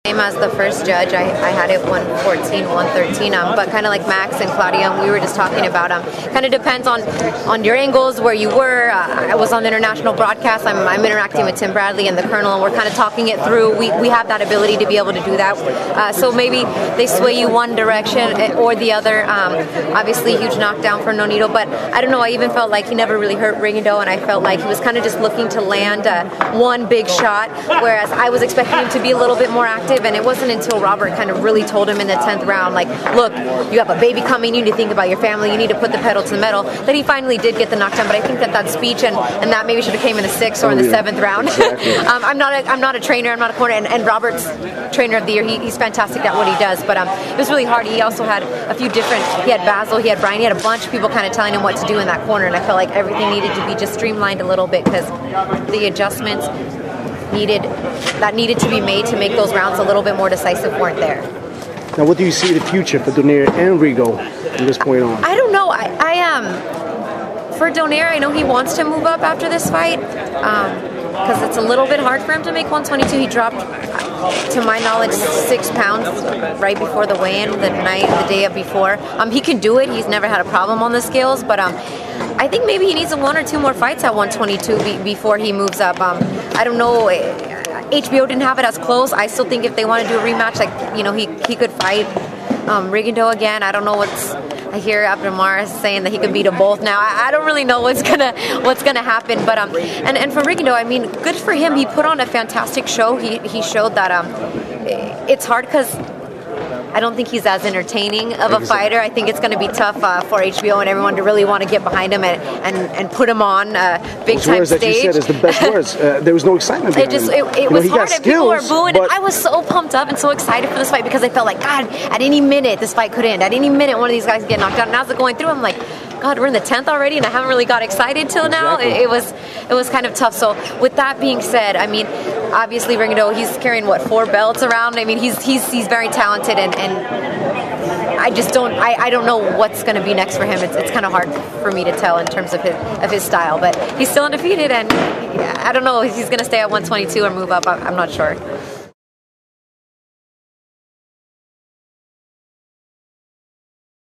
Same as the first judge, I had it 114, 113, but kind of like Max and Claudia, we were just talking about, kind of depends on your angles, where you were. I was on the international broadcast, I'm interacting with Tim Bradley and the Colonel, and we're kind of talking it through. We have that ability to be able to do that. So maybe they sway you one direction or the other. Obviously, huge knockdown for Nonito, but I don't know, I even felt like he never really hurt Rigondeaux, and I felt like he was kind of just looking to land one big shot, whereas I was expecting him to be a little bit more active. And it wasn't until Robert kind of really told him in the 10th round, like, look, you have a baby coming, you need to think about your family, you need to put the pedal to the metal, that he finally did get the knockdown. But I think that speech and that maybe should have came in the 6th or in the 7th round. Exactly. I'm not a trainer, I'm not a corner, and Robert's trainer of the year, he's fantastic at what he does, but it was really hard. He also had a few different, he had Basil, he had Brian, he had a bunch of people kind of telling him what to do in that corner, and I felt like everything needed to be just streamlined a little bit, because the adjustments needed to be made to make those rounds a little bit more decisive weren't there. Now, what do you see the future for Donaire and Rigo from this point on? I don't know. For Donaire, I know he wants to move up after this fight, because it's a little bit hard for him to make 122. He dropped, to my knowledge, 6 pounds right before the weigh-in, the day before. He can do it. He's never had a problem on the scales, but I think maybe he needs 1 or 2 more fights at 122 before he moves up. I don't know. HBO didn't have it as close. I still think if they want to do a rematch, like, you know, he could fight Rigondeaux again. I don't know I hear Abdulmar saying that he could beat them both now. I don't really know what's gonna happen, but and for Rigondeaux, I mean, good for him. He put on a fantastic show. He showed that it's hard because I don't think he's as entertaining of a fighter. I think it's going to be tough for HBO and everyone to really want to get behind him and put him on big time stage. Those words that you said is the best words. There was no excitement behind him. It was hard, and people were booing, and I was so pumped up and so excited for this fight, because I felt like, God, at any minute this fight could end. At any minute one of these guys could get knocked out. And as it's going through, I'm like, God, we're in the 10th already, and I haven't really got excited till now. Exactly. It was kind of tough. So with that being said, I mean, obviously Rigondeaux, he's carrying 4 belts around. I mean, he's very talented, and I just don't know what's going to be next for him. It's kind of hard for me to tell in terms of his style, but he's still undefeated, and I don't know if he's going to stay at 122 or move up. I'm not sure.